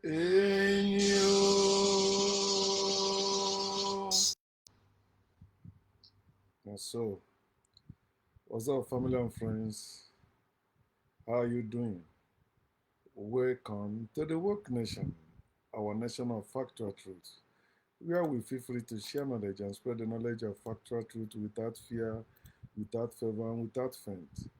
Enyo. And so, what's up, family and friends? How are you doing? Welcome to the Woke Nation, our nation of factual truth, where we feel free to share knowledge and spread the knowledge of factual truth without fear, without favor, and without feint.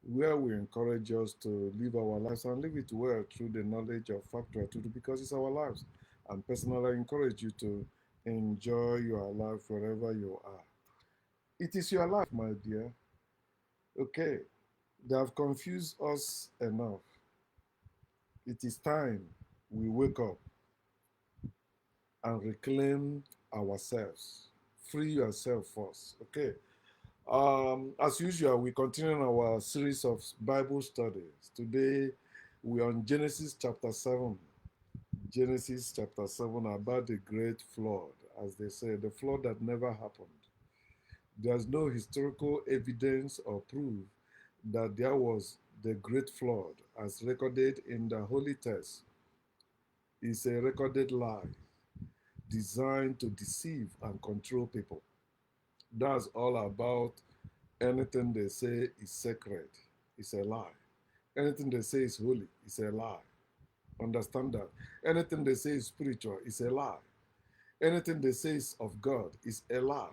Where we encourage us to live our lives and live it well through the knowledge of factual truth because it's our lives. And personally, I encourage you to enjoy your life wherever you are. It is your life, my dear. Okay, they have confused us enough. It is time we wake up and reclaim ourselves. Free yourself first. Okay. As usual, we continue our series of Bible studies. Today, we're on Genesis chapter 7. Genesis chapter 7 about the great flood, as they say, the flood that never happened. There's no historical evidence or proof that there was the great flood as recorded in the Holy Text. It's a recorded lie designed to deceive and control people. That's all about anything they say is sacred. It's a lie. Anything they say is holy is a lie. Understand that. Anything they say is spiritual is a lie. Anything they say is of God is a lie.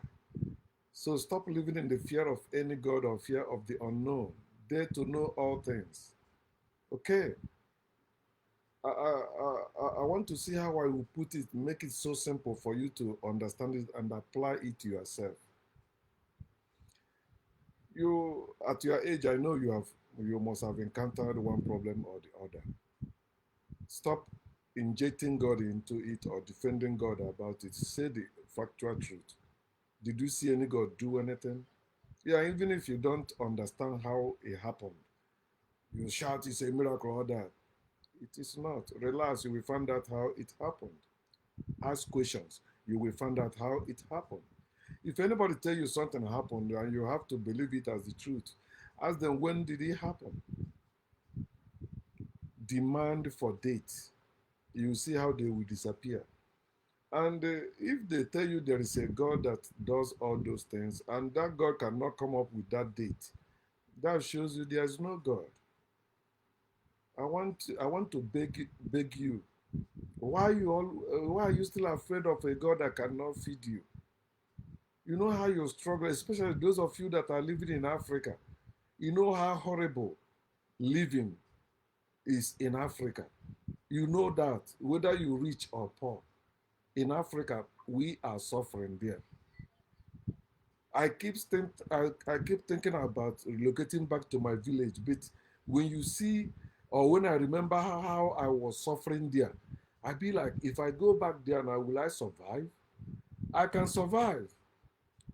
So stop living in the fear of any God or fear of the unknown. Dare to know all things. Okay. I want to see how I will put it, make it so simple for you to understand it and apply it to yourself. You, at your age, I know you must have encountered one problem or the other. Stop injecting God into it or defending God about it. Say the factual truth. Did you see any God do anything? Yeah, even if you don't understand how it happened, you shout it's a miracle or that. It is not. Relax, you will find out how it happened. Ask questions, you will find out how it happened. If anybody tell you something happened and you have to believe it as the truth, ask them when did it happen? Demand for dates. You see how they will disappear. And if they tell you there is a God that does all those things and that God cannot come up with that date, that shows you there is no God. I want to beg you. Why are you still afraid of a God that cannot feed you? You know how you struggle, especially those of you that are living in Africa. You know how horrible living is in Africa. You know that whether you rich or poor, in Africa we are suffering there. I keep thinking about relocating back to my village, but when you see or when I remember how I was suffering there, I be like, if I go back there now, will I survive? I can survive.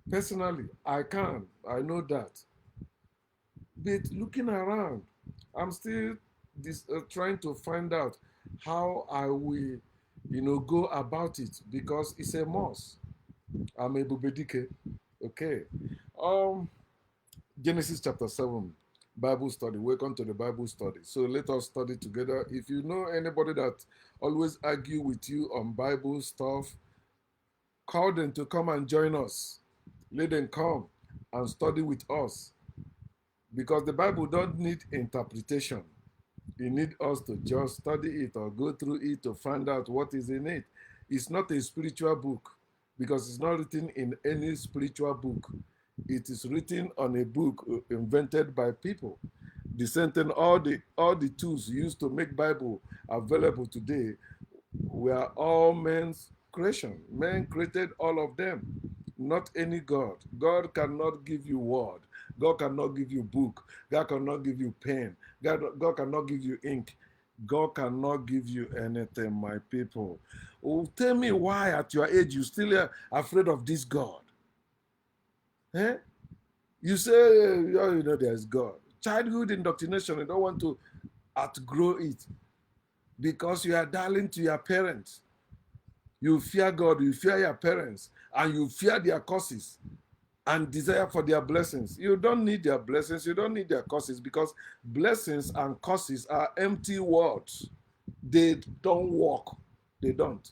Personally, I can. I know that. But looking around, I'm still trying to find out how I will, go about it because it's a must. I'm a Bubedike. Okay. Um, Genesis chapter 7, Bible study. Welcome to the Bible study. So let us study together. If you know anybody that always argue with you on Bible stuff, call them to come and join us. Let them come and study with us. Because the Bible don't need interpretation. You need us to just study it or go through it to find out what is in it. It's not a spiritual book because it's not written in any spiritual book. It is written on a book invented by people. The same thing, all the tools used to make Bible available today were all men's creation. Men created all of them, not any God. God cannot give you word. God cannot give you book. God cannot give you pen. God cannot give you ink. God cannot give you anything, my people. Oh, tell me why at your age you still are afraid of this God. Eh? You say, oh, there's God. Childhood indoctrination, you don't want to outgrow it because you are darling to your parents. You fear God, you fear your parents, and you fear their curses and desire for their blessings. You don't need their blessings, you don't need their curses because blessings and curses are empty words. They don't walk. They don't.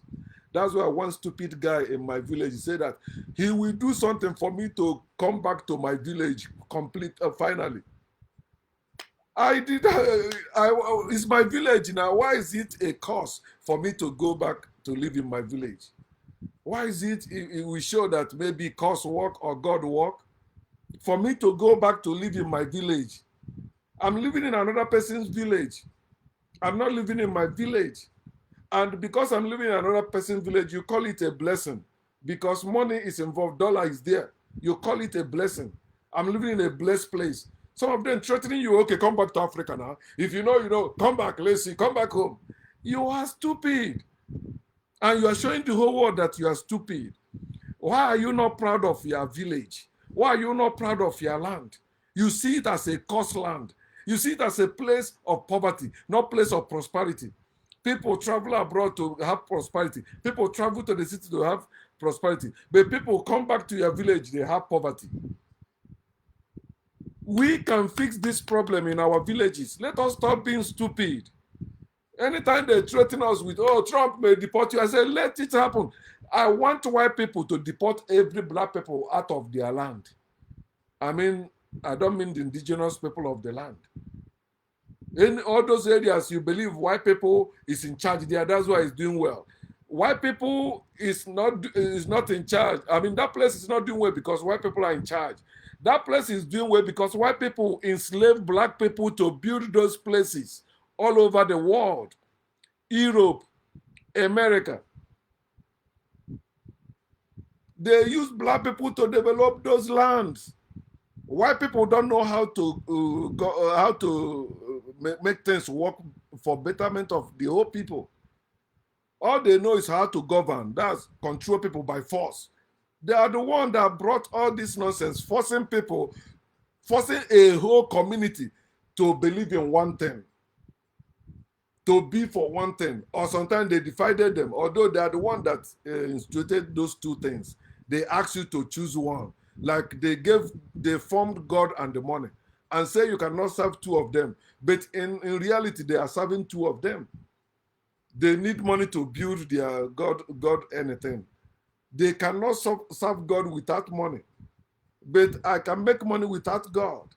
That's why one stupid guy in my village said that he will do something for me to come back to my village complete finally. I did. It's my village now. Why is it a cause for me to go back to live in my village? Why is it? It will show that maybe cause work or God work for me to go back to live in my village. I'm living in another person's village. I'm not living in my village. And because I'm living in another person's village, you call it a blessing. Because money is involved, dollar is there. You call it a blessing. I'm living in a blessed place. Some of them threatening you, okay, come back to Africa now. If you know, come back, let's see, come back home. You are stupid. And you are showing the whole world that you are stupid. Why are you not proud of your village? Why are you not proud of your land? You see it as a cursed land. You see it as a place of poverty, not place of prosperity. People travel abroad to have prosperity. People travel to the city to have prosperity. But people come back to your village, they have poverty. We can fix this problem in our villages. Let us stop being stupid. Anytime they threaten us with, oh, Trump may deport you, I say, let it happen. I want white people to deport every black people out of their land. I mean, I don't mean the indigenous people of the land. In all those areas, you believe white people is in charge there. That's why it's doing well. White people is not in charge. I mean, that place is not doing well because white people are in charge. That place is doing well because white people enslaved black people to build those places all over the world. Europe, America. They use black people to develop those lands. White people don't know how to make things work for betterment of the whole people. All they know is how to govern. That's control people by force. They are the one that brought all this nonsense, forcing a whole community to believe in one thing, to be for one thing. Or sometimes they divided them, although they are the one that instituted those two things. They ask you to choose one. Like they formed God and the money and say you cannot serve two of them. But in reality, they are serving two of them. They need money to build their God anything. They cannot serve God without money. But I can make money without God.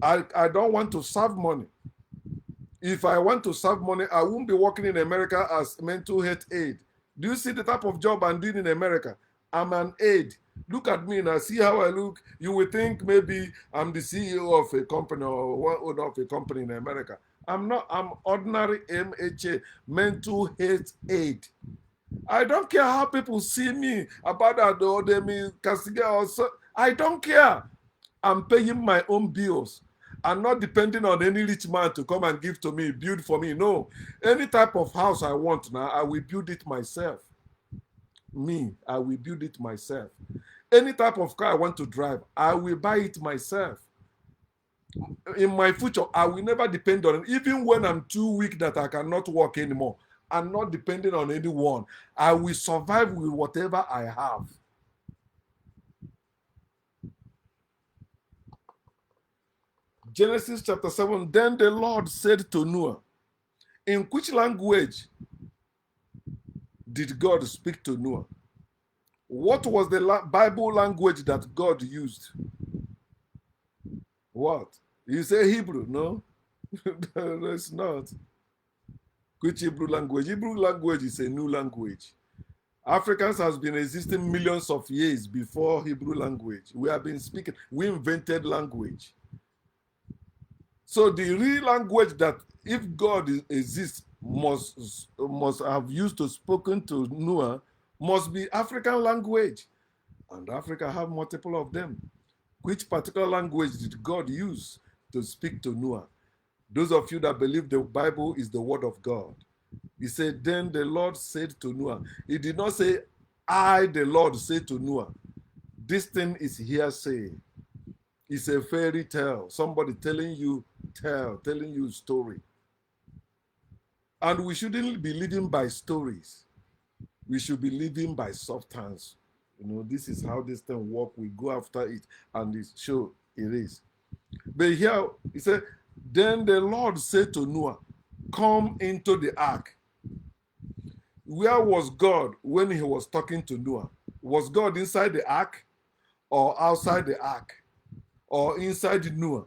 I don't want to serve money. If I want to serve money, I won't be working in America as mental health aid. Do you see the type of job I'm doing in America? I'm an aide. Look at me now. See how I look. You would think maybe I'm the CEO of a company or one owner of a company in America. I'm not. I'm ordinary MHA, mental health aid. I don't care how people see me about that or they mean castigate or so. I don't care. I'm paying my own bills. I'm not depending on any rich man to come and give to me, build for me. No. Any type of house I want now, I will build it myself. I will build it myself. Any type of car I want to drive, I will buy it myself. In my future, I will never depend on it. Even when I'm too weak that I cannot walk anymore, I'm not depending on anyone. I will survive with whatever I have. Genesis chapter 7, then the Lord said to Noah, in which language did God speak to Noah? What was the Bible language that God used? What? You say Hebrew, no? No, it's not. Which Hebrew language? Hebrew language is a new language. Africans has been existing millions of years before Hebrew language. We have been speaking. We invented language. So the real language that if God exists must have used to spoken to Noah must be African language. And Africa have multiple of them. Which particular language did God use to speak to Noah? Those of you that believe the Bible is the word of God. He said, then the Lord said to Noah. He did not say, I, the Lord, said to Noah. This thing is hearsay. It's a fairy tale. Somebody telling you story. And we shouldn't be living by stories. We should be living by substance. This is how this thing works. We go after it, and it's it is. But here, he said, then the Lord said to Noah, come into the ark. Where was God when he was talking to Noah? Was God inside the ark or outside the ark or inside Noah?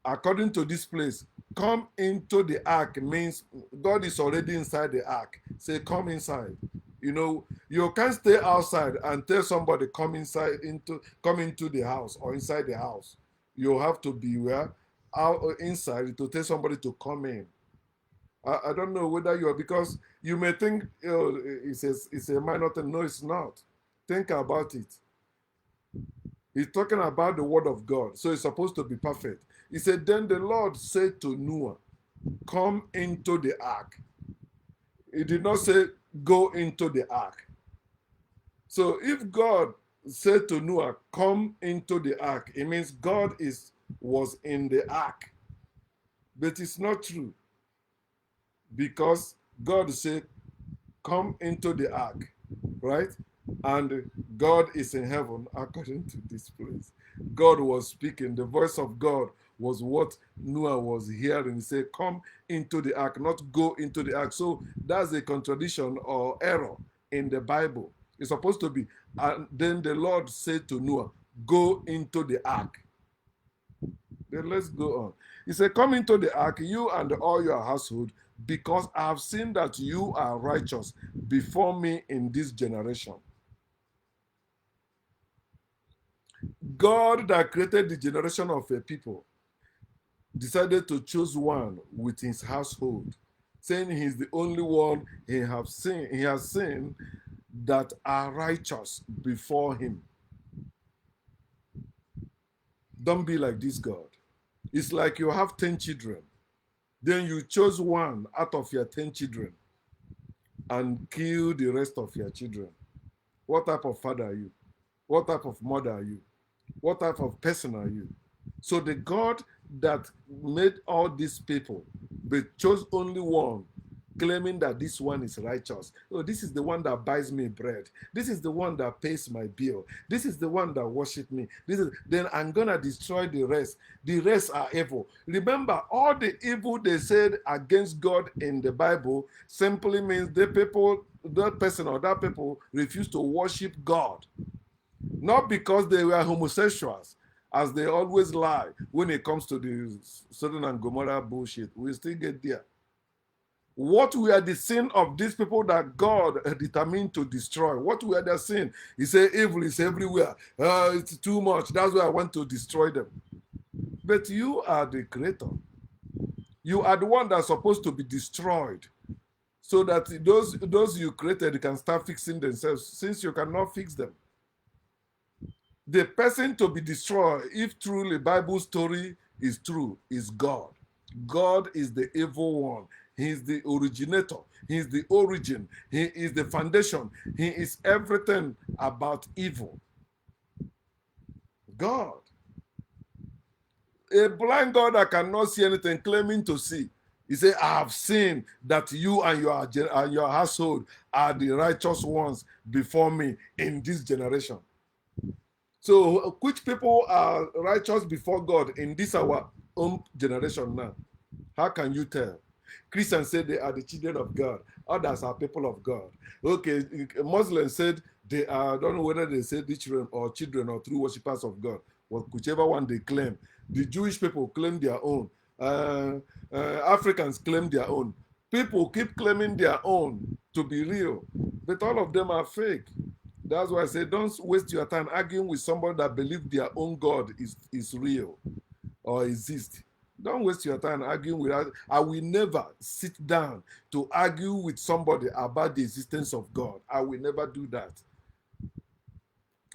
According to this place, come into the ark means God is already inside the ark. Say, come inside. You know, you can't stay outside and tell somebody come into the house or inside the house. You have to be where out inside to tell somebody to come in. I don't know whether you are, because you may think it's a minor thing. No, it's not. Think about it. He's talking about the word of God, so it's supposed to be perfect. He said, then the Lord said to Noah, come into the ark. He did not say, go into the ark. So if God said to Noah, come into the ark, it means God was in the ark. But it's not true, because God said, come into the ark, right? And God is in heaven, according to this place. God was speaking. The voice of God was what Noah was hearing. He said, come into the ark, not go into the ark. So that's a contradiction or error in the Bible. It's supposed to be, and then the Lord said to Noah, go into the ark. Then let's go on. He said, come into the ark, you and all your household, because I have seen that you are righteous before me in this generation. God that created the generation of a people decided to choose one with his household, saying he's the only one he has seen that are righteous before him. Don't be like this God. It's like you have 10 children. Then you chose one out of your 10 children and kill the rest of your children. What type of father are you? What type of mother are you? What type of person are you? So the God that made all these people, but chose only one, claiming that this one is righteous. Oh, this is the one that buys me bread. This is the one that pays my bill. This is the one that worships me. Then I'm gonna destroy the rest. The rest are evil. Remember, all the evil they said against God in the Bible simply means that person or that people refused to worship God. Not because they were homosexuals, as they always lie when it comes to the Sodom and Gomorrah bullshit. We still get there. What were the sin of these people that God determined to destroy? What were their sin? He said, evil is everywhere. It's too much. That's why I want to destroy them. But you are the creator. You are the one that's supposed to be destroyed, so that those you created can start fixing themselves, since you cannot fix them. The person to be destroyed, if truly Bible story is true, is God. God is the evil one. He is the originator. He is the origin. He is the foundation. He is everything about evil. God. A blind God that cannot see anything, claiming to see. He said, I have seen that you and your household are the righteous ones before me in this generation. So, which people are righteous before God in this our own generation now? How can you tell? Christians say they are the children of God. Others are people of God. Okay, Muslims said they are, I don't know whether they say the children or true worshippers of God. Well, whichever one they claim. The Jewish people claim their own. Africans claim their own. People keep claiming their own to be real, but all of them are fake. That's why I say don't waste your time arguing with somebody that believes their own God is real or exists. Don't waste your time arguing with us. I will never sit down to argue with somebody about the existence of God. I will never do that.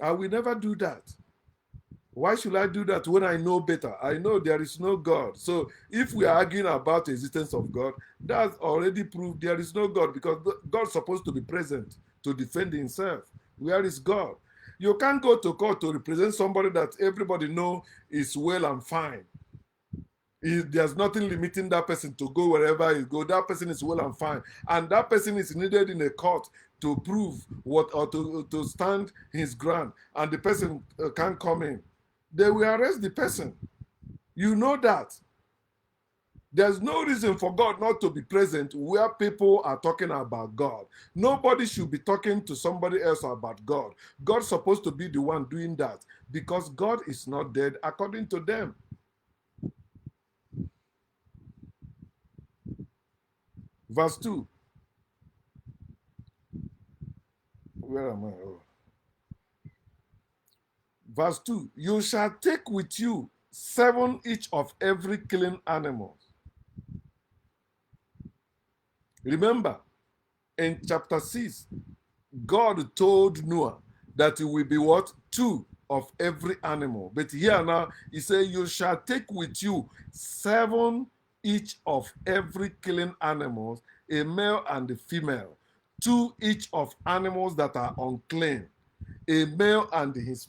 I will never do that. Why should I do that when I know better? I know there is no God. So if we are arguing about the existence of God, that's already proved there is no God, because God's supposed to be present to defend himself. Where is God? You can't go to court to represent somebody that everybody know is well and fine. There's nothing limiting that person to go wherever he go. That person is well and fine. And that person is needed in a court to prove what, or to stand his ground. And the person can't come in. They will arrest the person. You know that. There's no reason for God not to be present where people are talking about God. Nobody should be talking to somebody else about God. God's supposed to be the one doing that because God is not dead according to them. Verse 2. Where am I? Oh. Verse 2. You shall take with you 7 each of every clean animal. Remember, in chapter 6, God told Noah that it will be what? 2 of every animal. But here now, he said, you shall take with you 7 each of every clean animals, a male and a female. 2 each of animals that are unclean, a male and his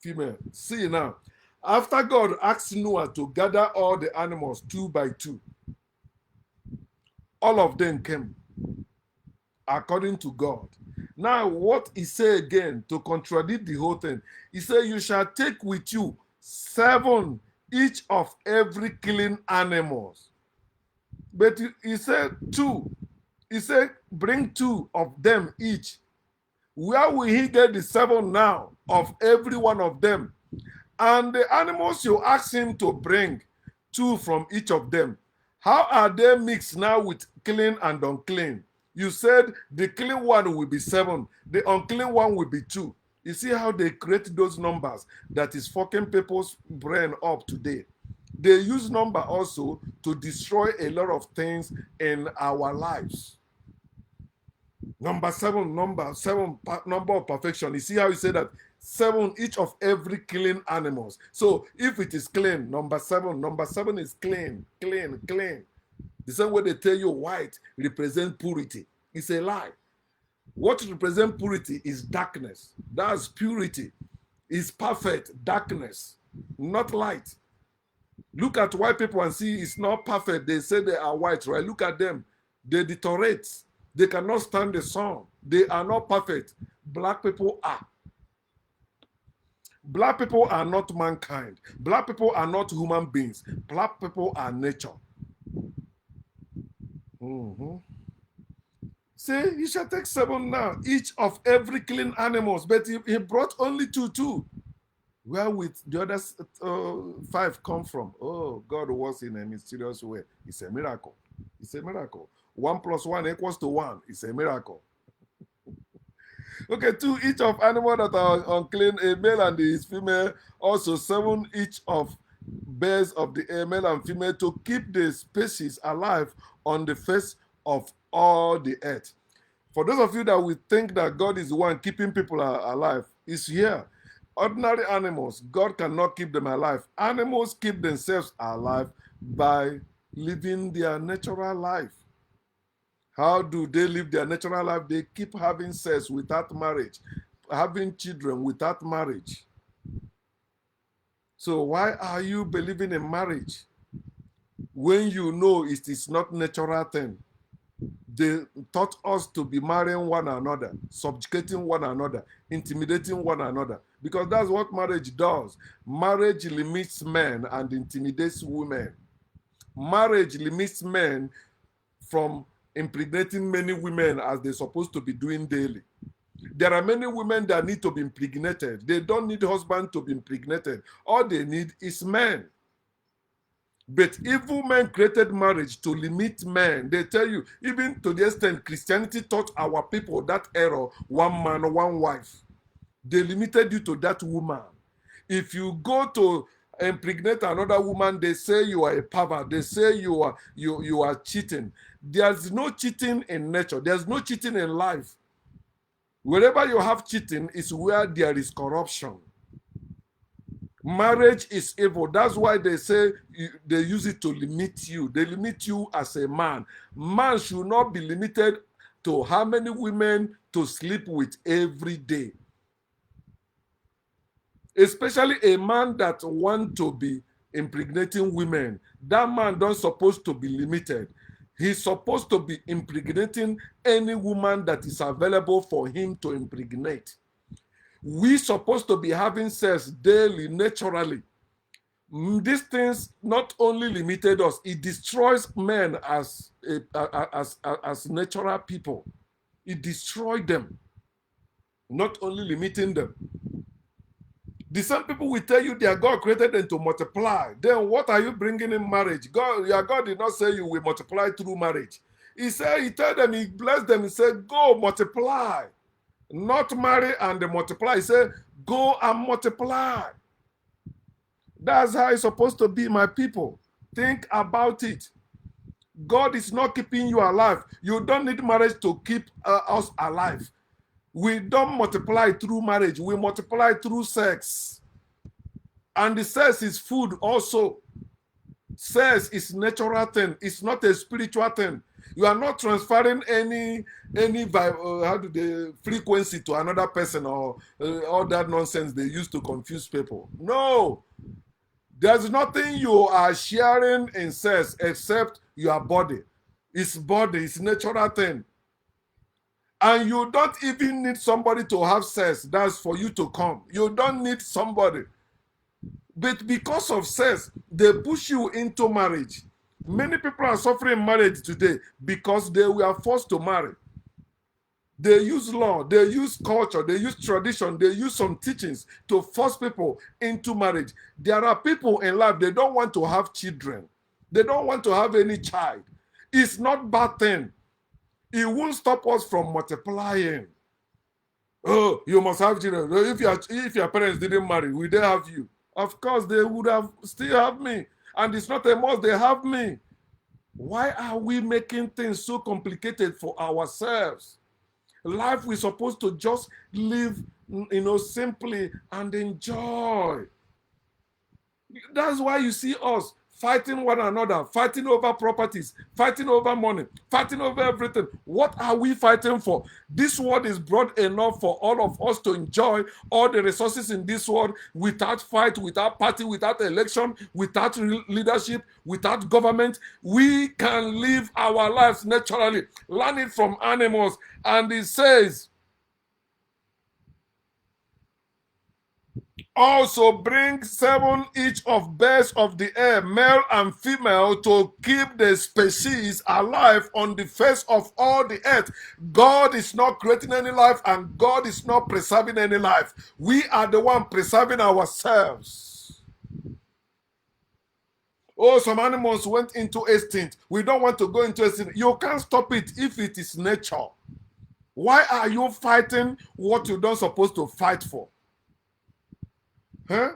female. See now, after God asked Noah to gather all the animals 2 by 2, all of them came according to God. Now, what he said again to contradict the whole thing, he said, you shall take with you 7 each of every clean animals. But he said 2. He said, bring 2 of them each. Where will he get the 7 now of every one of them? And the animals you ask him to bring 2 from each of them, how are they mixed now with clean and unclean? You said the clean one will be 7, the unclean one will be 2. You see how they create those numbers that is fucking people's brain up today. They use number also to destroy a lot of things in our lives. Number 7, number of perfection. You see how you say that 7 each of every clean animals. So if it is clean, number 7 is clean. The same way they tell you white represents purity. It's a lie. What represents purity is darkness. That's purity. It's perfect darkness, not light. Look at white people and see it's not perfect. They say they are white, right? Look at them. They deteriorate. They cannot stand the sun. They are not perfect. Black people are. Black people are not mankind. Black people are not human beings. Black people are nature. See, you shall take 7 now, each of every clean animals. But he brought only 2. Where will the other 5 come from? Oh, God works in a mysterious way. It's a miracle. It's a miracle. 1 + 1 = 1. It's a miracle. Okay, 2 each of animals that are unclean, a male and his female. Also 7 each of birds of the male and female, to keep the species alive on the face of all the earth. For those of you that will think that God is the one keeping people alive, it's here. Ordinary animals, God cannot keep them alive. Animals keep themselves alive by living their natural life. How do they live their natural life? They keep having sex without marriage, having children without marriage. So why are you believing in marriage when you know it is not natural thing? They taught us to be marrying one another, subjugating one another, intimidating one another, because that's what marriage does. Marriage limits men and intimidates women. Marriage limits men from impregnating many women as they're supposed to be doing daily. There are many women that need to be impregnated. They don't need husband to be impregnated. All they need is men. But evil men created marriage to limit men. They tell you, even to the extent Christianity taught our people that error, 1 man, 1 wife. They limited you to that woman. If you go to impregnate another woman, they say you are a pervert. They say you are cheating. There's no cheating in nature. There's no cheating in life. Wherever you have cheating is where there is corruption. Marriage is evil. That's why they say they use it to limit you. They limit you as a man. Man should not be limited to how many women to sleep with every day. Especially a man that wants to be impregnating women. That man don't supposed to be limited. He's supposed to be impregnating any woman that is available for him to impregnate. We're supposed to be having sex daily, naturally. These things not only limited us, it destroys men as natural people. It destroyed them, not only limiting them. The same people will tell you their God created them to multiply. Then what are you bringing in marriage? Your God did not say you will multiply through marriage. He said, he told them, he blessed them, he said, go multiply. Not marry and multiply. He said, go and multiply. That's how it's supposed to be, my people. Think about it. God is not keeping you alive. You don't need marriage to keep us alive. We don't multiply through marriage. We multiply through sex. And the sex is food also. Sex is natural thing. It's not a spiritual thing. You are not transferring any frequency to another person or all that nonsense they use to confuse people. No. There's nothing you are sharing in sex except your body. It's body. It's natural thing. And you don't even need somebody to have sex. That's for you to come. You don't need somebody. But because of sex, they push you into marriage. Many people are suffering marriage today because they were forced to marry. They use law, they use culture, they use tradition, they use some teachings to force people into marriage. There are people in life, they don't want to have children. They don't want to have any child. It's not bad thing. It won't stop us from multiplying. Oh, you must have children. If your parents didn't marry, would they have you? Of course, they would have still have me. And it's not a must, they have me. Why are we making things so complicated for ourselves? Life we're supposed to just live, simply and enjoy. That's why you see us fighting one another, fighting over properties, fighting over money, fighting over everything. What are we fighting for? This world is broad enough for all of us to enjoy all the resources in this world without fight, without party, without election, without leadership, without government. We can live our lives naturally, learn it from animals. And it says, also bring 7 each of birds of the air, male and female, to keep the species alive on the face of all the earth. God is not creating any life and God is not preserving any life. We are the one preserving ourselves. Oh, some animals went into extinct. We don't want to go into extinct. You can't stop it if it is nature. Why are you fighting what you don't supposed to fight for? Huh?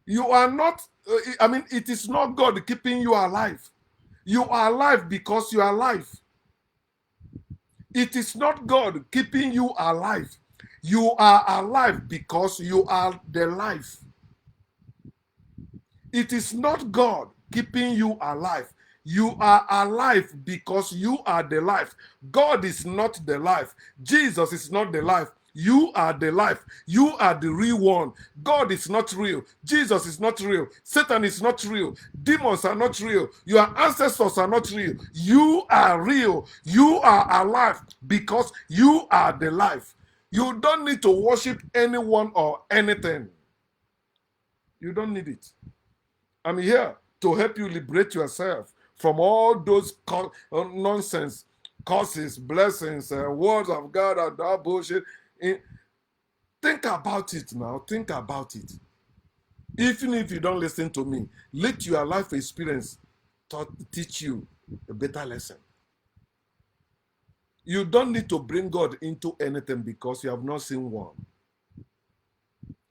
You are not, it is not God keeping you alive. You are alive because you are alive. It is not God keeping you alive. You are alive because you are the life. It is not God keeping you alive. You are alive because you are the life. God is not the life. Jesus is not the life. You are the life. You are the real one. God is not real. Jesus is not real. Satan is not real. Demons are not real. Your ancestors are not real. You are real. You are alive because you are the life. You don't need to worship anyone or anything. You don't need it. I'm here to help you liberate yourself from all those nonsense, curses, blessings, words of God, and that bullshit. Think about it now. Think about it. Even if you don't listen to me, let your life experience teach you a better lesson. You don't need to bring God into anything because you have not seen one.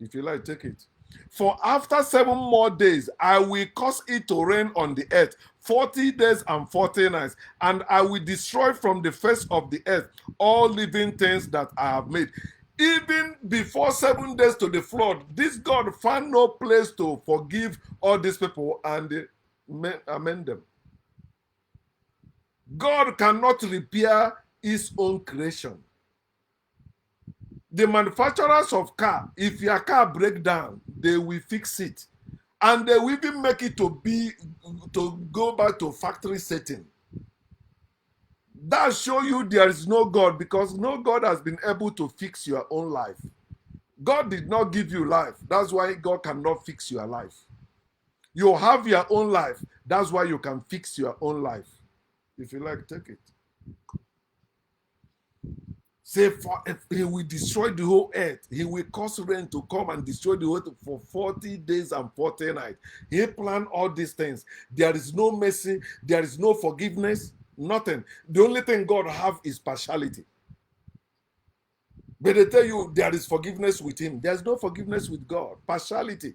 If you like, take it. For after 7 more days, I will cause it to rain on the earth 40 days and 40 nights, and I will destroy from the face of the earth all living things that I have made. Even before 7 days to the flood, this God found no place to forgive all these people and amend them. God cannot repair his own creation. The manufacturers of car, if your car break down, they will fix it. And they will even make it to go back to factory setting. That shows you there is no God, because no God has been able to fix your own life. God did not give you life. That's why God cannot fix your life. You have your own life. That's why you can fix your own life. If you like, take it. Say, for if he will destroy the whole earth. He will cause rain to come and destroy the whole earth for 40 days and 40 nights. He planned all these things. There is no mercy. There is no forgiveness. Nothing. The only thing God have is partiality. But they tell you there is forgiveness with him. There's no forgiveness with God. Partiality.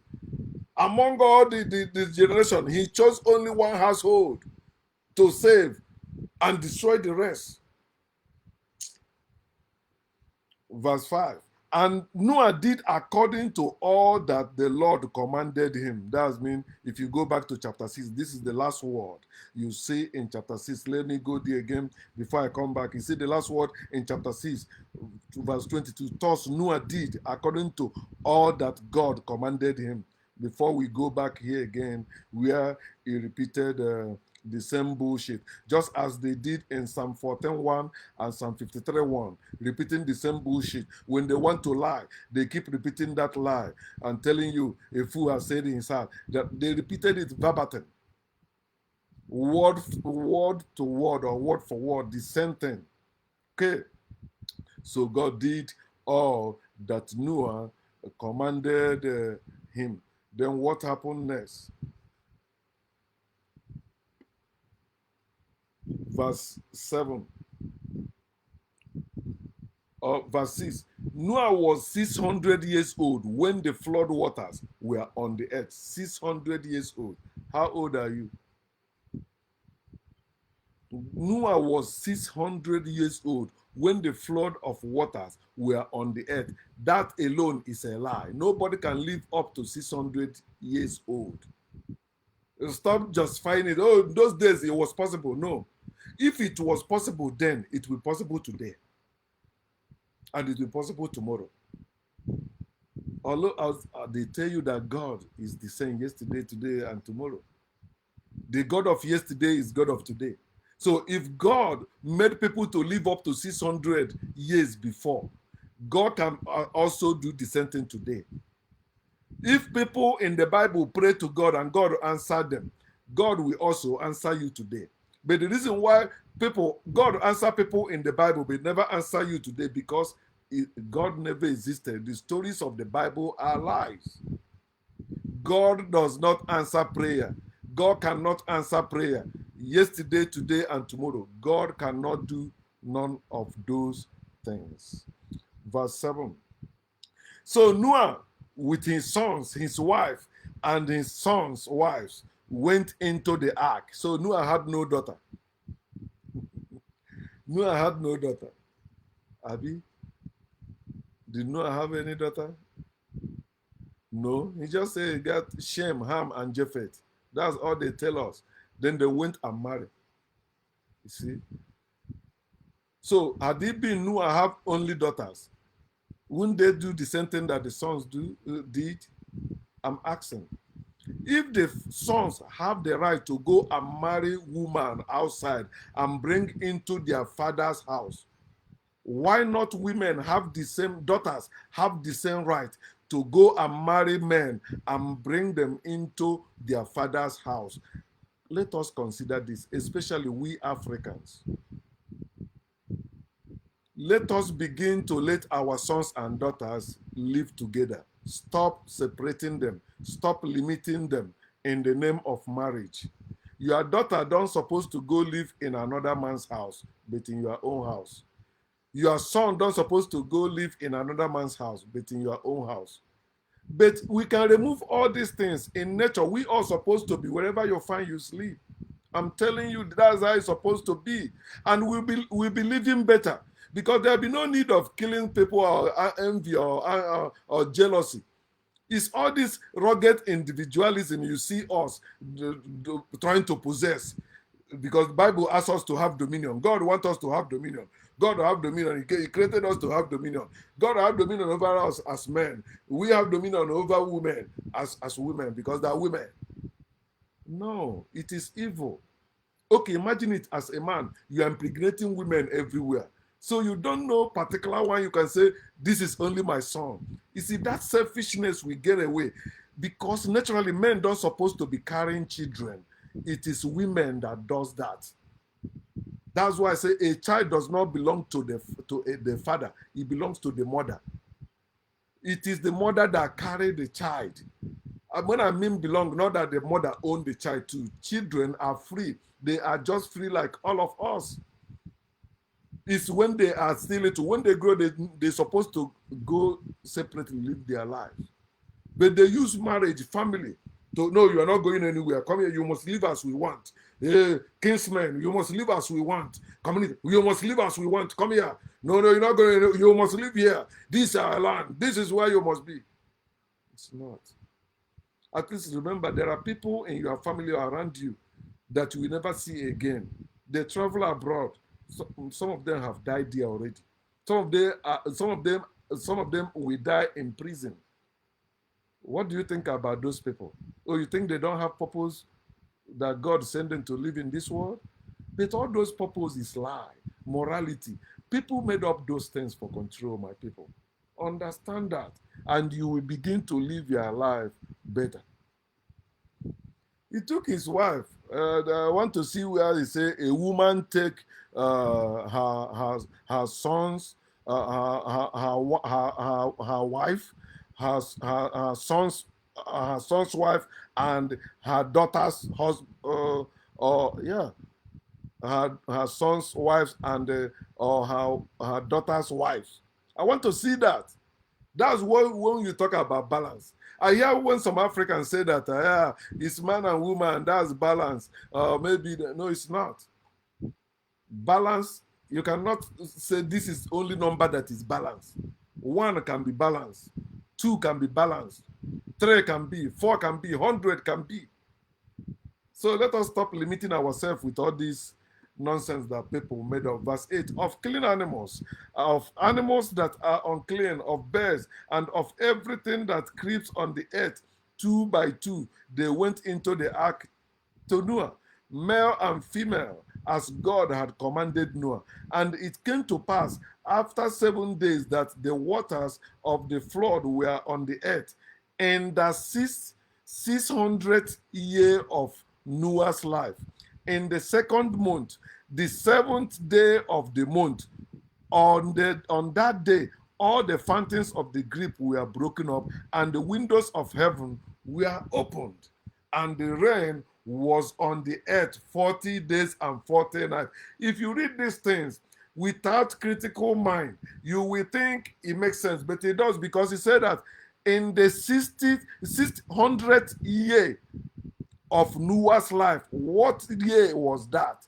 Among all the generation, he chose only one household to save and destroy the rest. Verse 5. And Noah did according to all that the Lord commanded him. That means if you go back to chapter 6, this is the last word you see in chapter 6. Let me go there again before I come back. You see the last word in chapter 6, verse 22. Thus Noah did according to all that God commanded him. Before we go back here again, where he repeated the same bullshit, just as they did in Psalm 14:1 and Psalm 53:1, repeating the same bullshit. When they want to lie, they keep repeating that lie and telling you a fool has said in his heart. That they repeated it verbatim, word to word or word for word, the same thing. Okay, so God did all that Noah commanded him. Then what happened next? Verse 7. Verse 6. Noah was 600 years old when the flood waters were on the earth. 600 years old. How old are you? Noah was 600 years old when the flood of waters were on the earth. That alone is a lie. Nobody can live up to 600 years old. Stop justifying it. Oh, in those days it was possible. No. If it was possible then, it will be possible today. And it will be possible tomorrow. Although they tell you that God is the same yesterday, today, and tomorrow. The God of yesterday is God of today. So if God made people to live up to 600 years before, God can also do the same thing today. If people in the Bible pray to God and God answered them, God will also answer you today. But the reason why God answer people in the Bible but never answer you today because God never existed. The stories of the Bible are lies. God does not answer prayer. God cannot answer prayer yesterday, today, and tomorrow. God cannot do none of those things. Verse 7. So Noah, with his sons, his wife, and his sons' wives, went into the ark. So Noah had no daughter. Noah had no daughter. Abi, did Noah have any daughter? No, he just said he got Shem, Ham, and Japheth. That's all they tell us. Then they went and married. You see? So had it been Noah have only daughters, wouldn't they do the same thing that the sons did? I'm asking. If the sons have the right to go and marry woman outside and bring into their father's house, why not women have the same, daughters have the same right to go and marry men and bring them into their father's house? Let us consider this, especially we Africans. Let us begin to let our sons and daughters live together. Stop separating them. Stop limiting them in the name of marriage. Your daughter don't supposed to go live in another man's house, but in your own house. Your son don't supposed to go live in another man's house, but in your own house. But we can remove all these things. In nature, we are supposed to be wherever you find you sleep. I'm telling you, that's how it's supposed to be. And we'll be living better. Because there'll be no need of killing people or envy or jealousy. It's all this rugged individualism you see us trying to possess. Because the Bible asks us to have dominion. God wants us to have dominion. God will have dominion. He created us to have dominion. God will have dominion over us as men. We have dominion over women as women because they are women. No, it is evil. Okay, imagine it as a man. You are impregnating women everywhere. So you don't know particular one you can say, this is only my son. You see, that selfishness will get away. Because naturally, men don't supposed to be carrying children. It is women that does that. That's why I say a child does not belong to the father. It belongs to the mother. It is the mother that carried the child. And when I mean belong, not that the mother owned the child too. Children are free. They are just free like all of us. It's when they are still little. When they grow, they're supposed to go separately, live their lives. But they use marriage, family, to no, you are not going anywhere. Come here, you must live as we want. Kinsmen, you must live as we want. Community, you must live as we want. Come here. No, you're not going. You must live here. This is our land. This is where you must be. It's not. At least remember, there are people in your family or around you that you will never see again. They travel abroad. Some of them have died there already. Some of them will die in prison. What do you think about those people? Oh, you think they don't have purpose that God sent them to live in this world? But all those purpose is lie, morality. People made up those things for control, my people. Understand that, and you will begin to live your life better. He took his wife. I want to see where he say a woman take her sons, her wife, her son's wife, and her daughter's husband. Her son's wives and or her daughter's wives. I want to see that. That's what when you talk about balance. I hear when some Africans say that it's man and woman, that's balance. Maybe no, it's not. Balance, you cannot say this is only number that is balanced. 1 can be balanced, 2 can be balanced, 3 can be, 4 can be, 100 can be. So let us stop limiting ourselves with all this nonsense that people made up. Verse 8, of clean animals, of animals that are unclean, of birds, and of everything that creeps on the earth, 2 by 2, they went into the ark to Noah, male and female, as God had commanded Noah. And it came to pass after 7 days that the waters of the flood were on the earth, in the 600th year of Noah's life. In the 2nd month, the 7th day of the month, on that day, all the fountains of the deep were broken up, and the windows of heaven were opened, and the rain was on the earth 40 days and 40 nights. If you read these things without critical mind, you will think it makes sense, but it does, because he said that in the 600th year of Noah's life. What year was that?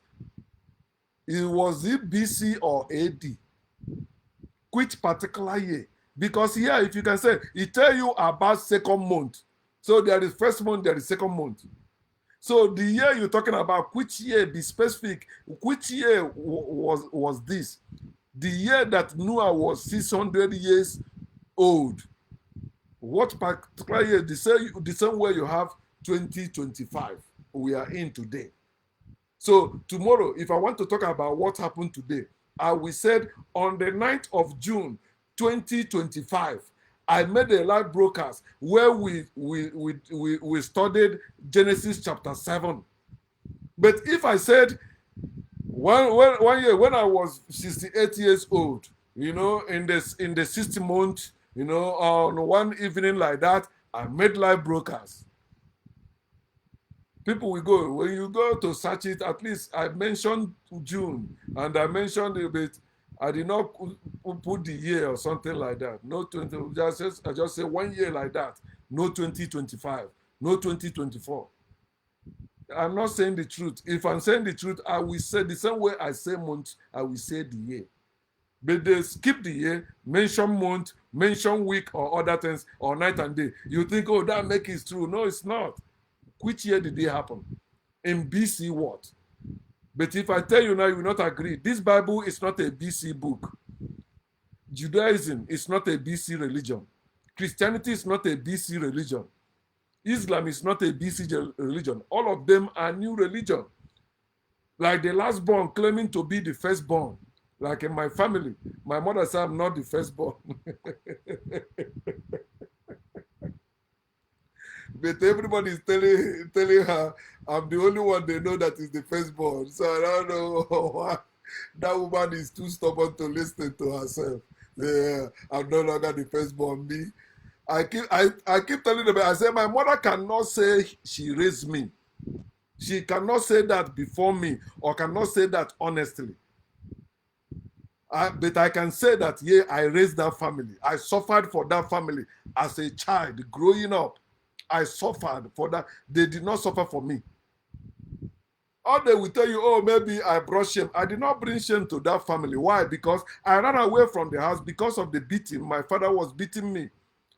Was it BC or AD? Which particular year? Because here, if you can say, it tell you about 2nd month. So there is 1st month, there is 2nd month. So the year you're talking about, which year, be specific, which year was this? The year that Noah was 600 years old. What particular year? The same way you have 2025 we are in today. So tomorrow, if I want to talk about what happened today, I will say on the 9th of June 2025, I made a live broadcast where we studied Genesis chapter 7. But if I said one year when I was 68 years old, in the 6th month, on one evening like that, I made live broadcast. People will go, when you go to search it, at least I mentioned June, and I mentioned a bit, I did not put the year or something like that. No 20, I just say 1 year like that. No 2025, no 2024. I'm not saying the truth. If I'm saying the truth, I will say the same way I say month, I will say the year. But they skip the year, mention month, mention week or other things, or night and day. You think, oh, that make it true. No, it's not. Which year did it happen? In BC what? But if I tell you now, you will not agree. This Bible is not a BC book. Judaism is not a BC religion. Christianity is not a BC religion. Islam is not a BC religion. All of them are new religion. Like the last born claiming to be the firstborn. Like in my family, my mother said I'm not the firstborn. But everybody is telling her I'm the only one they know that is the firstborn. So I don't know why that woman is too stubborn to listen to herself. Yeah, I'm no longer the firstborn. Me, I keep telling them. I say my mother cannot say she raised me. She cannot say that before me, or cannot say that honestly. But I can say that, yeah, I raised that family. I suffered for that family as a child growing up. I suffered for that. They did not suffer for me. Or they will tell you, oh, maybe I brought shame. I did not bring shame to that family. Why? Because I ran away from the house because of the beating. My father was beating me.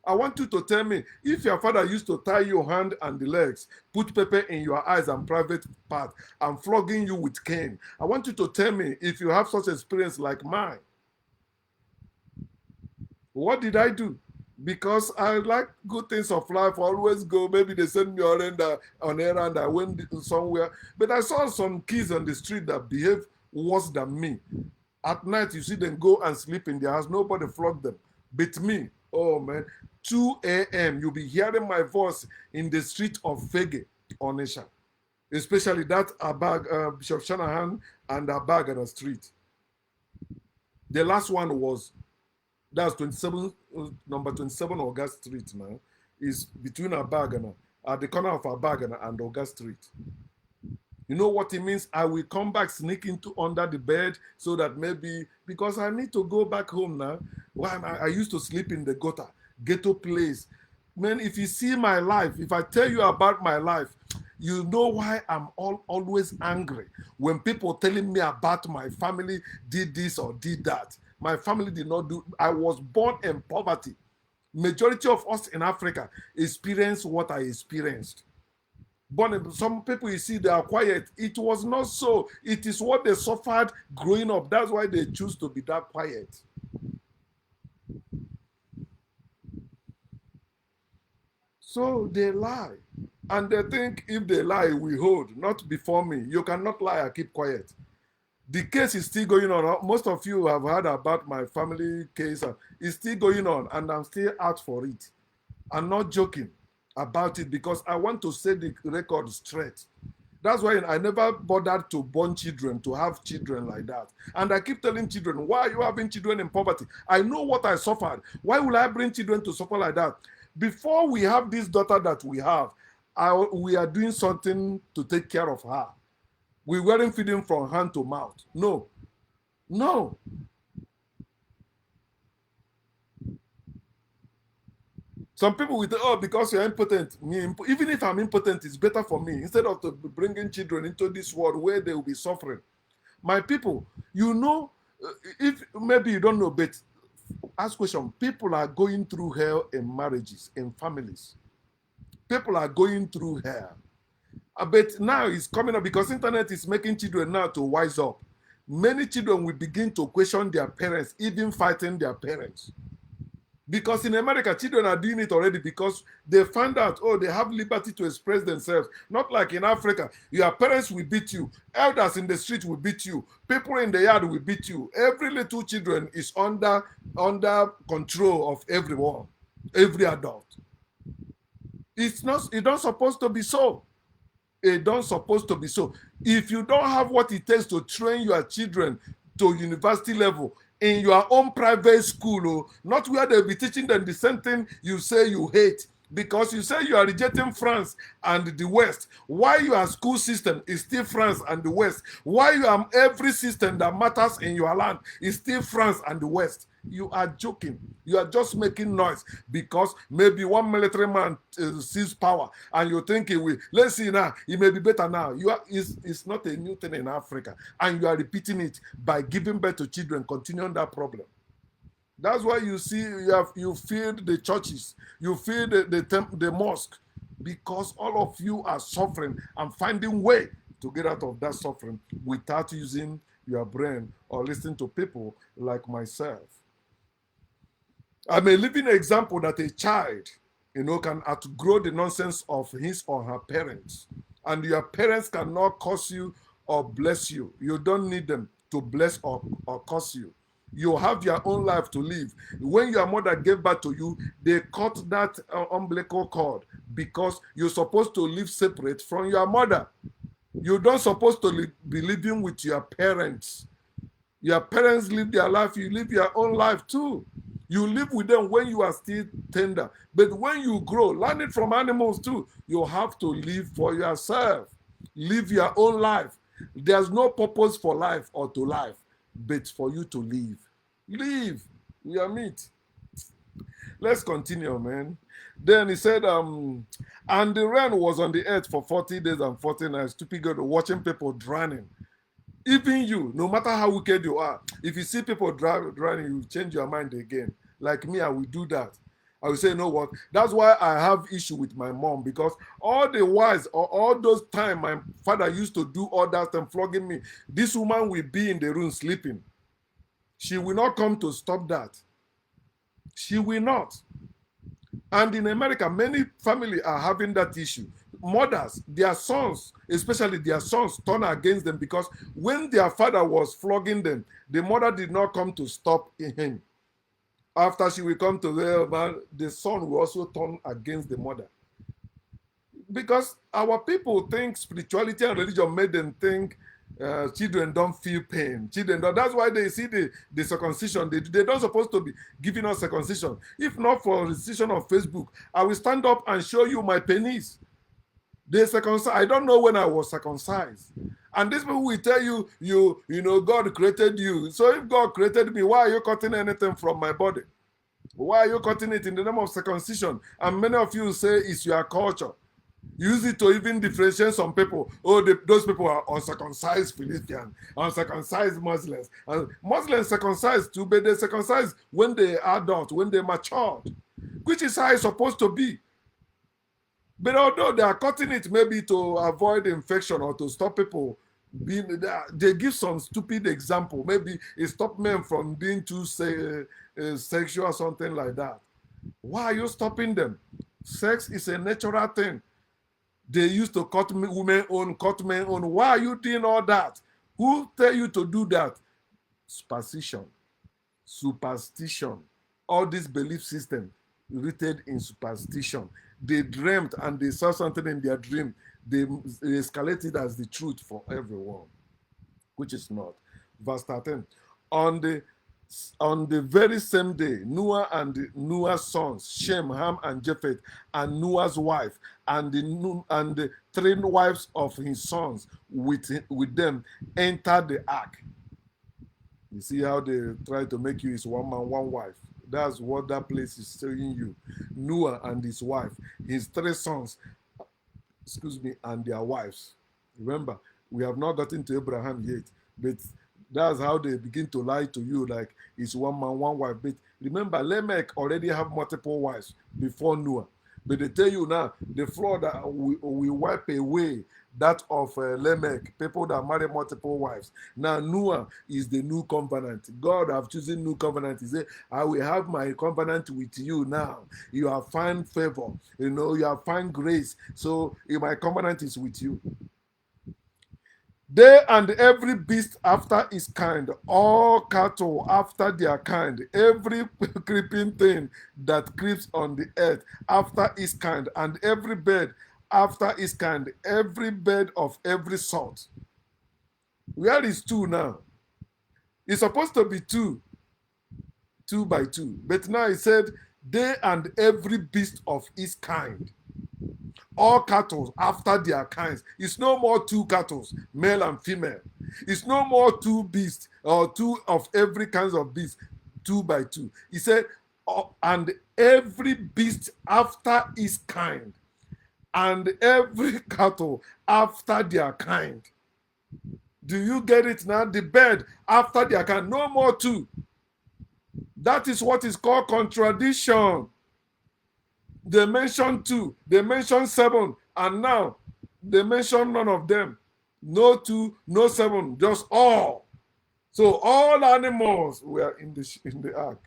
I want you to tell me, if your father used to tie your hand and the legs, put pepper in your eyes and private part, and flogging you with cane, I want you to tell me if you have such experience like mine. What did I do? Because I like good things of life. I always go. Maybe they send me on errand. I went somewhere, but I saw some kids on the street that behave worse than me. At night, you see them go and sleep in their house. Nobody flogged them. But me, oh man, 2 a.m. You'll be hearing my voice in the street of Fege, Onisha, especially that Abag, Bishop Shanahan and Abag on the street. The last one was that's 27, number 27 August Street now. Is between Abagana, at the corner of Abagana and August Street. You know what it means? I will come back, sneak into under the bed so that maybe, because I need to go back home now. Why I used to sleep in the gutter, ghetto place. Man, if you see my life, if I tell you about my life, you know why I'm always angry when people telling me about my family did this or did that. My family did not do. I was born in poverty. Majority of us in Africa experience what I experienced. But some people you see they are quiet. It was not so. It is what they suffered growing up. That's why they choose to be that quiet. So they lie. And they think if they lie, we hold. Not before me. You cannot lie and keep quiet. The case is still going on. Most of you have heard about my family case. It's still going on, and I'm still out for it. I'm not joking about it because I want to set the record straight. That's why I never bothered to born children, to have children like that. And I keep telling children, why are you having children in poverty? I know what I suffered. Why will I bring children to suffer like that? Before we have this daughter that we have, we are doing something to take care of her. We weren't feeding from hand to mouth. No. No. Some people will say, oh, because you're impotent. Even if I'm impotent, it's better for me. Instead of bringing children into this world where they will be suffering. My people, you know, if maybe you don't know, but ask question. People are going through hell in marriages, in families. People are going through hell. But now it's coming up because internet is making children now to wise up. Many children will begin to question their parents, even fighting their parents. Because in America, children are doing it already because they find out, oh, they have liberty to express themselves. Not like in Africa, your parents will beat you. Elders in the street will beat you. People in the yard will beat you. Every little children is under control of everyone, every adult. It's not supposed to be so. It don't supposed to be so. If you don't have what it takes to train your children to university level in your own private school, not where they'll be teaching them the same thing you say you hate, because you say you are rejecting France and the West. Why your school system is still France and the West? Why every system that matters in your land is still France and the West? You are joking. You are just making noise because maybe one military man sees power and you think he will. Let's see now. It may be better now. It's not a new thing in Africa, and you are repeating it by giving birth to children, continuing that problem. That's why you see you feel the churches, you feel the mosque, because all of you are suffering and finding way to get out of that suffering without using your brain or listening to people like myself. I'm a living example that a child, can outgrow the nonsense of his or her parents. And your parents cannot curse you or bless you. You don't need them to bless or curse you. You have your own life to live. When your mother gave birth to you, they cut that umbilical cord because you're supposed to live separate from your mother. You don't supposed to be living with your parents. Your parents live their life, you live your own life too. You live with them when you are still tender. But when you grow, learn it from animals too. You have to live for yourself. Live your own life. There's no purpose for life or to life, but for you to live. Live. We are meat. Let's continue, man. Then he said, and the rain was on the earth for 40 days and 40 nights. Stupid God, watching people drowning. Even you, no matter how wicked you are, if you see people drowning, you change your mind again. Like me, I will do that. I will say, you know what? That's why I have issue with my mom, because all the whiles or all those time my father used to do all that and flogging me, this woman will be in the room sleeping. She will not come to stop that. She will not. And in America, many families are having that issue. Mothers, their sons, especially their sons, turn against them because when their father was flogging them, the mother did not come to stop him. After she will come to the son will also turn against the mother. Because our people think spirituality and religion made them think children don't feel pain. Children don't. That's why they see the circumcision. They don't supposed to be giving us circumcision. If not for circumcision on Facebook, I will stand up and show you my penis. They circumcised. I don't know when I was circumcised. And these people will tell you, you know, God created you. So if God created me, why are you cutting anything from my body? Why are you cutting it in the name of circumcision? And many of you say it's your culture. Use it to even differentiate some people. Oh, those people are uncircumcised Philistines, uncircumcised Muslims. And Muslims circumcised too, but they circumcised when they are adult, when they matured, which is how it's supposed to be. But although they are cutting it maybe to avoid infection or to stop people being, they give some stupid example. Maybe it stop men from being too sexual or something like that. Why are you stopping them? Sex is a natural thing. They used to cut women on, cut men on. Why are you doing all that? Who tell you to do that? Superstition. All this belief system rooted in superstition. They dreamt and they saw something in their dream. They escalated as the truth for everyone, which is not. Verse 13. On the very same day, Noah and Noah's sons, Shem, Ham, and Japheth, and Noah's wife, and the 3 wives of his sons with them entered the ark. You see how they try to make you his one man, one wife. That's what that place is showing you. Noah and his wife, his 3 sons, and their wives. Remember, we have not gotten to Abraham yet, but that's how they begin to lie to you, like it's one man, one wife. But remember, Lamech already have multiple wives before Noah. But they tell you now, the flood that we wipe away that of Lamech, people that marry multiple wives. Now Noah is the new covenant. God have chosen new covenant. He said, I will have my covenant with you now. You have found favor. You know, you have found grace. So my covenant is with you. They and every beast after his kind, all cattle after their kind, every creeping thing that creeps on the earth after his kind, and every bird after his kind, every bird of every sort. Where is 2 now? It's supposed to be 2 by 2. But now he said, they and every beast of his kind. All cattle after their kinds. It's no more 2 cattle, male and female. It's no more 2 beasts or 2 of every kinds of beast, 2 by 2. He said, and every beast after his kind, and every cattle after their kind. Do you get it now? The bird after their kind. No more 2. That is what is called contradiction. They mentioned 2, they mentioned 7, and now they mention none of them. No 2, no 7, just all. So all animals were in the ark.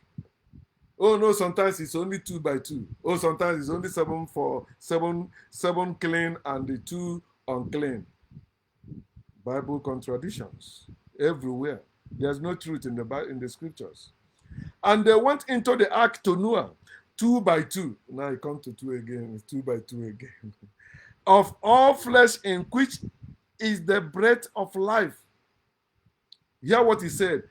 Oh no, sometimes it's only 2 by 2. Oh, sometimes it's only 7 for 7 clean and the 2 unclean. Bible contradictions everywhere. There's no truth in the scriptures. And they went into the ark to Noah, 2 by 2. Now you come to 2 again, it's 2 by 2 again. Of all flesh, in which is the breath of life. Hear what he said.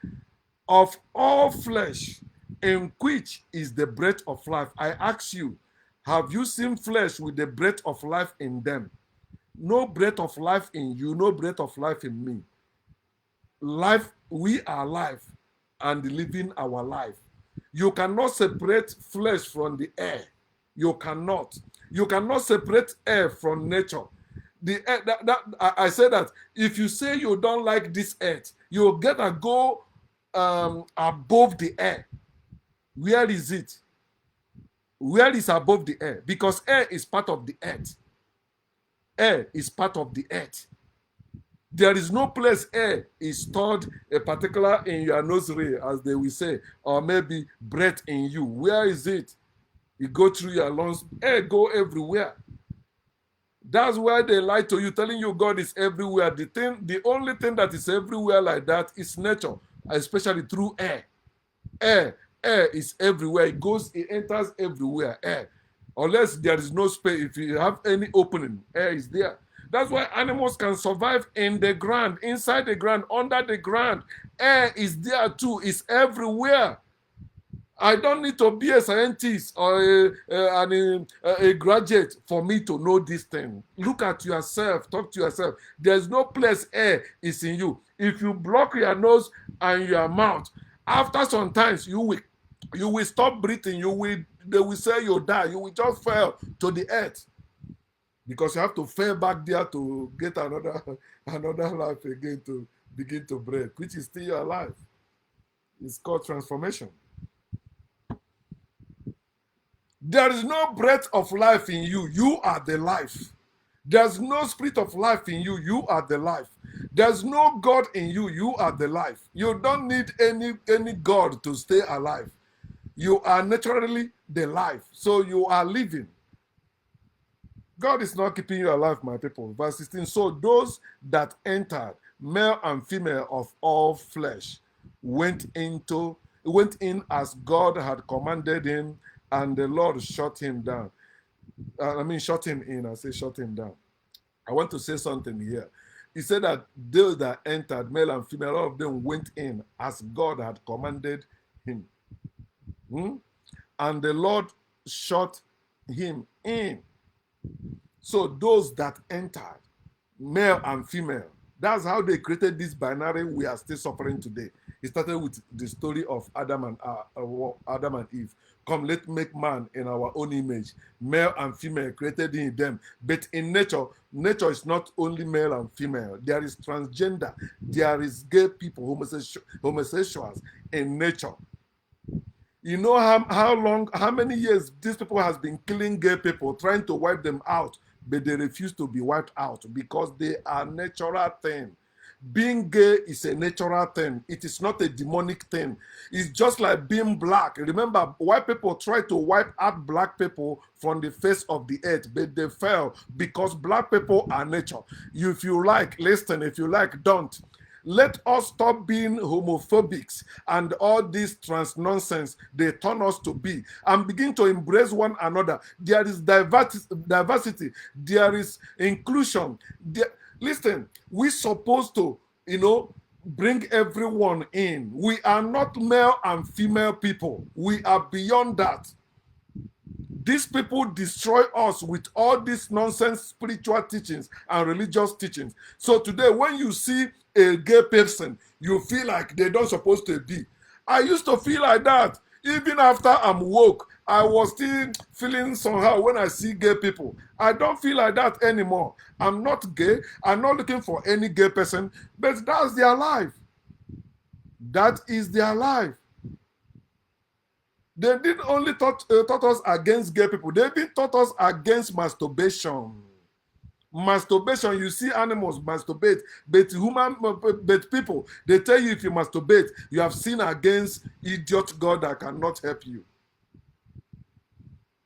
Of all flesh, in which is the breath of life. I ask you, have you seen flesh with the breath of life in them? No breath of life in you, no breath of life in me. Life, we are life and living our life. You cannot separate flesh from the air. You cannot. You cannot separate air from nature. The air, I say that if you say you don't like this earth, you're gonna go above the air. Where is it? Where is above the air? Because air is part of the earth. Air is part of the earth. There is no place air is stored a particular in your nursery, as they will say, or maybe breath in you. Where is it? You go through your lungs, air go everywhere. That's why they lie to you, telling you God is everywhere. The only thing that is everywhere like that is nature, especially through air. Air is everywhere. It enters everywhere. Air. Unless there is no space, if you have any opening, air is there. That's why animals can survive in the ground, inside the ground, under the ground. Air is there too. It's everywhere. I don't need to be a scientist or a graduate for me to know this thing. Look at yourself. Talk to yourself. There's no place air is in you. If you block your nose and your mouth, after some times you will stop breathing. They will say you die. You will just fall to the earth. Because you have to fall back there to get another life again to begin to breathe, which is still your life. It's called transformation. There is no breath of life in you. You are the life. There's no spirit of life in you. You are the life. There's no God in you. You are the life. You don't need any God to stay alive. You are naturally the life. So you are living. God is not keeping you alive, my people. Verse 16. So those that entered, male and female of all flesh, went in as God had commanded him, and the Lord shut him down. Shut him in. I say shut him down. I want to say something here. He said that those that entered, male and female, all of them went in as God had commanded him. And the Lord shut him in. So those that entered, male and female, that's how they created this binary we are still suffering today. It started with the story of Adam and Eve. Come, let's make man in our own image. Male and female created in them. But in nature is not only male and female. There is transgender. There is gay people, homosexuals in nature. You know how many years these people has been killing gay people, trying to wipe them out, but they refuse to be wiped out because they are natural thing. Being gay is a natural thing. It is not a demonic thing. It's just like being black. Remember, white people tried to wipe out black people from the face of the earth, but they fell because black people are nature. If you like, listen. If you like, don't. Let us stop being homophobics and all this trans nonsense they turn us to be, and begin to embrace one another. There is diversity. There is inclusion. Listen, we're supposed to, bring everyone in. We are not male and female people. We are beyond that. These people destroy us with all these nonsense spiritual teachings and religious teachings. So today, when you see a gay person, you feel like they don't supposed to be. I used to feel like that. Even after I'm woke, I was still feeling somehow when I see gay people. I don't feel like that anymore. I'm not gay. I'm not looking for any gay person, but that's their life. That is their life. They didn't only taught us against gay people. They even taught us against masturbation. Masturbation, you see animals masturbate, but people, they tell you if you masturbate, you have sinned against idiot God that cannot help you.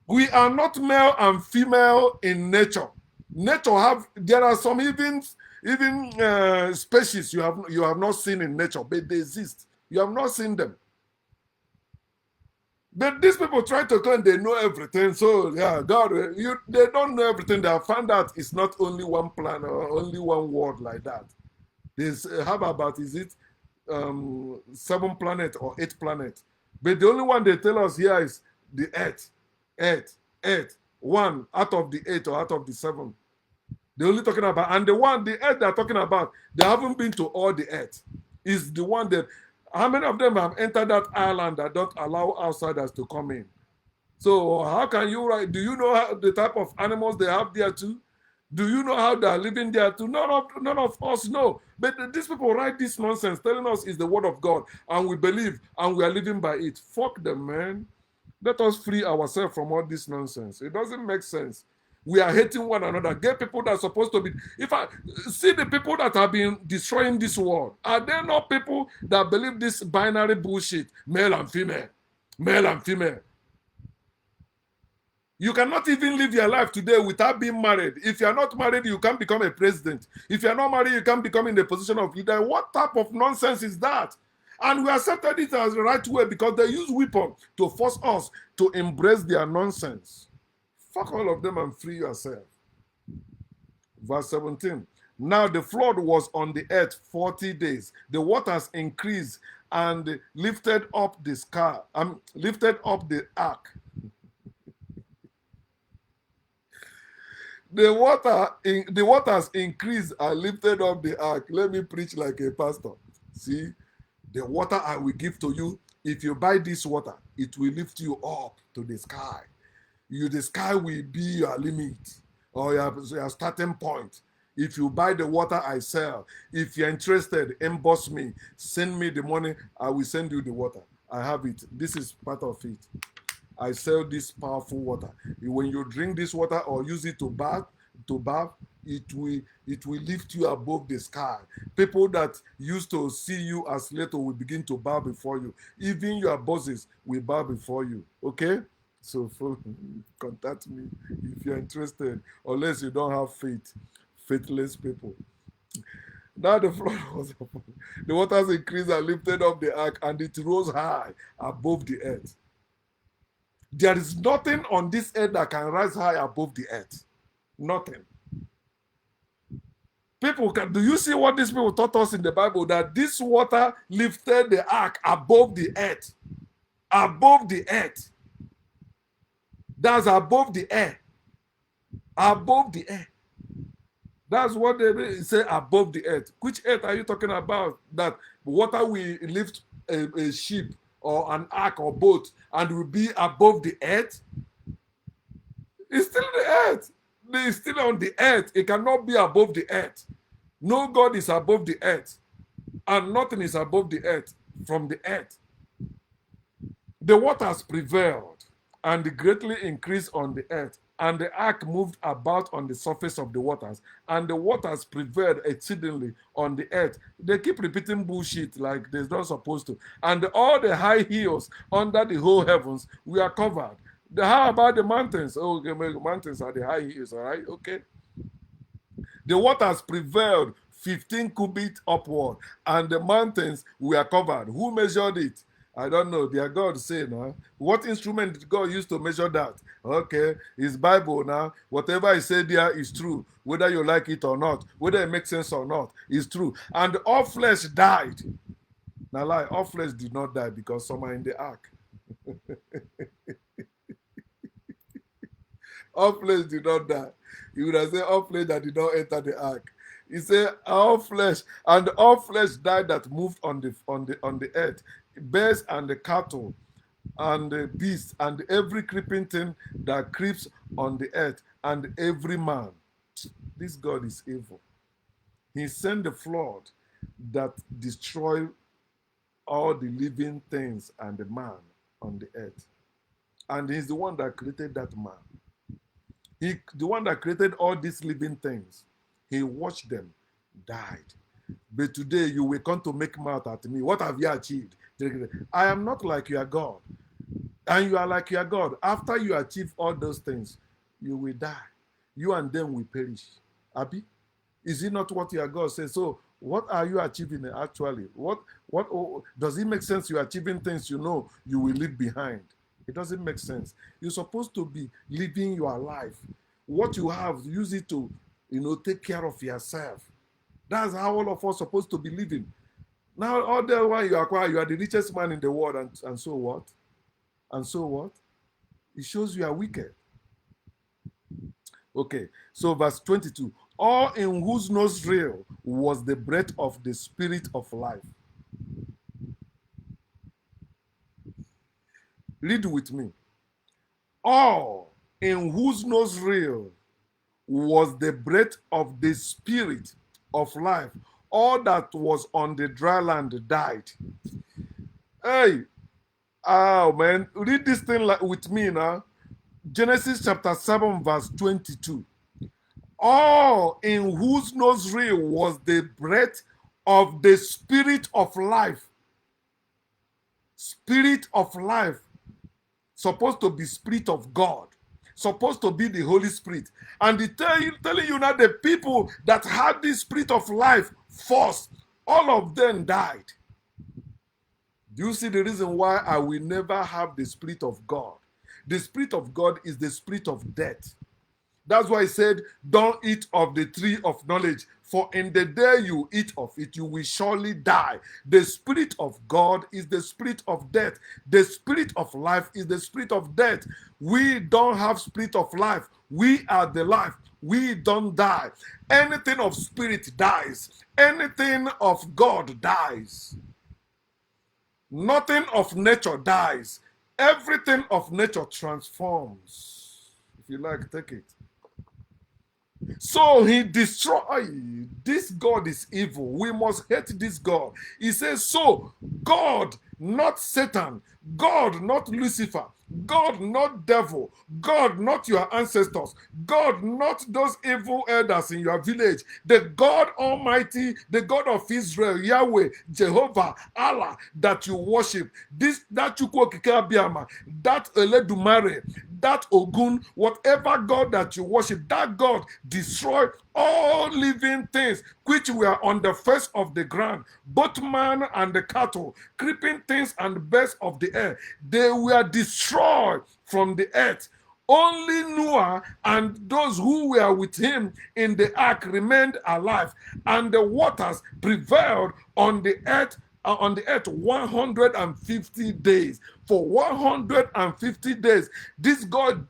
We are not male and female in nature. There are some even Even species you have not seen in nature, but they exist. You have not seen them. But these people try to claim they know everything. So yeah, God, they don't know everything. They have found out it's not only one planet or only one world like that. There's how about is it 7 planet or 8 planet? But the only one they tell us here is the Earth, Earth, Earth. One out of the 8 or out of the 7. They're only talking about, and the Earth they're talking about, they haven't been to all the Earth. Is the one that, how many of them have entered that island that don't allow outsiders to come in? So how can you write? Do you know the type of animals they have there too? Do you know how they are living there too? None of us know. But these people write this nonsense telling us it's the word of God and we believe and we are living by it. Fuck them, man. Let us free ourselves from all this nonsense. It doesn't make sense. We are hating one another. Get people that are supposed to be. If I see the people that have been destroying this world, are there not people that believe this binary bullshit, male and female, male and female? You cannot even live your life today without being married. If you are not married, you can't become a president. If you are not married, you can't become in the position of leader. What type of nonsense is that? And we accepted it as the right way because they use weapons to force us to embrace their nonsense. Fuck all of them and free yourself. Verse 17. Now the flood was on the earth 40 days. The waters increased and lifted up the sky, lifted up the ark. The waters increased and lifted up the ark. Let me preach like a pastor. See, the water I will give to you, if you buy this water, it will lift you up to the sky. The sky will be your limit or your starting point. If you buy the water I sell, if you're interested, inbox me, send me the money, I will send you the water. I have it. This is part of it. I sell this powerful water. When you drink this water or use it to bath, it will lift you above the sky. People that used to see you as little will begin to bow before you. Even your bosses will bow before you. Okay? So contact me if you're interested, unless you don't have faith. Faithless people. Now the flood was upon. The waters increased and lifted up the ark, and it rose high above the earth. There is nothing on this earth that can rise high above the earth. Nothing. Do you see what these people taught us in the Bible? That this water lifted the ark above the earth. Above the earth. That's above the air. Above the air. That's what they say, above the earth. Which earth are you talking about? That water will lift a ship or an ark or boat and will be above the earth? It's still the earth. It's still on the earth. It cannot be above the earth. No God is above the earth. And nothing is above the earth from the earth. The waters prevailed and greatly increased on the earth. And the ark moved about on the surface of the waters, and the waters prevailed exceedingly on the earth. They keep repeating bullshit like they're not supposed to. And all the high hills under the whole heavens were covered. How about the mountains? Oh, okay, mountains are the high hills, all right? Okay. The waters prevailed 15 cubits upward, and the mountains were covered. Who measured it? I don't know. Their God say now. What instrument did God use to measure that? Okay, it's Bible now. Whatever I say there is true, whether you like it or not, whether it makes sense or not, it's true. And all flesh died. Now, lie, all flesh did not die because some are in the ark. All flesh did not die. You would have said all flesh that did not enter the ark. He said all flesh, and all flesh died that moved on the earth. Bears and the cattle and the beasts and every creeping thing that creeps on the earth and every man. This God is evil. He sent the flood that destroyed all the living things and the man on the earth. And he's the one that created that man. The one that created all these living things. He watched them, died. But today you will come to make mouth at me. What have you achieved? I am not like your God. And you are like your God. After you achieve all those things, you will die. You and them will perish. Abi? Is it not what your God says? So what are you achieving actually? What does it make sense you're achieving things you know you will leave behind? It doesn't make sense. You're supposed to be living your life. What you have, use it to, take care of yourself. That's how all of us are supposed to be living. Now, all the while you acquire, you are the richest man in the world, and so what? And so what? It shows you are wicked. Okay, so verse 22. All in whose nostril was the breath of the spirit of life. Read with me. All in whose nostril was the breath of the spirit of life. All that was on the dry land died. Hey, oh man, read this thing with me now. Genesis chapter 7, verse 22. All in whose nostril was the breath of the spirit of life. Spirit of life. Supposed to be spirit of God. Supposed to be the Holy Spirit. And telling you now the people that had this spirit of life first, all of them died. Do you see the reason why I will never have the spirit of God? The spirit of God is the spirit of death. That's why he said, don't eat of the tree of knowledge, for in the day you eat of it, you will surely die. The spirit of God is the spirit of death. The spirit of life is the spirit of death. We don't have spirit of life. We are the life. We don't die. Anything of spirit dies. Anything of God dies. Nothing of nature dies. Everything of nature transforms. If you like, take it. So he destroyed. This God is evil. We must hate this God. He says, so God, not Satan. God, not Lucifer. God, not devil. God, not your ancestors. God, not those evil elders in your village. The God Almighty, the God of Israel, Yahweh, Jehovah, Allah, that you worship. That Chukwokikabiama, that Eledumare, that Ogun, whatever God that you worship, that God destroyed all living things which were on the face of the ground, both man and the cattle, creeping things and birds of the air. They were destroyed from the earth. Only Noah and those who were with him in the ark remained alive, and the waters prevailed on the earth 150 days. For 150 days, this God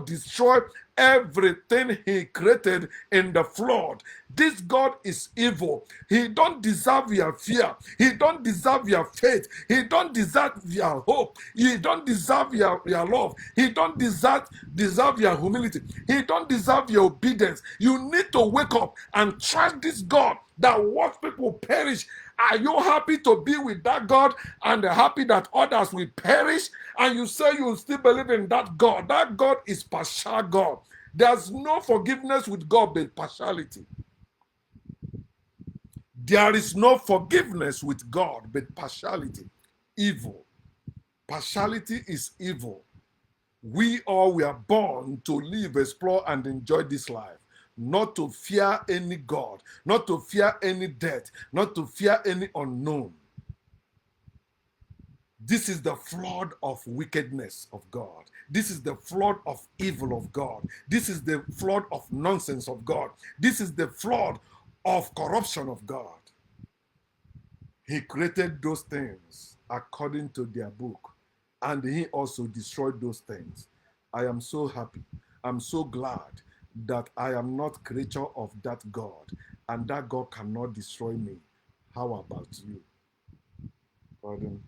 destroyed everything he created in the flood. This God is evil. He don't deserve your fear. He don't deserve your faith. He don't deserve your hope. He don't deserve your love. He don't deserve your humility. He don't deserve your obedience. You need to wake up and trust this God that watch people perish. Are you happy to be with that God and happy that others will perish? And you say you still believe in that God. That God is partial God. There's no forgiveness with God but partiality. There is no forgiveness with God but partiality. Evil. Partiality is evil. We all were born to live, explore, and enjoy this life. Not to fear any God, not to fear any death, not to fear any unknown. This is the flood of wickedness of God. This is the flood of evil of God. This is the flood of nonsense of God. This is the flood of corruption of God. He created those things according to their book, and he also destroyed those things. I am so happy. I'm so glad that I am not creature of that God, and that God cannot destroy me. How about you? Pardon?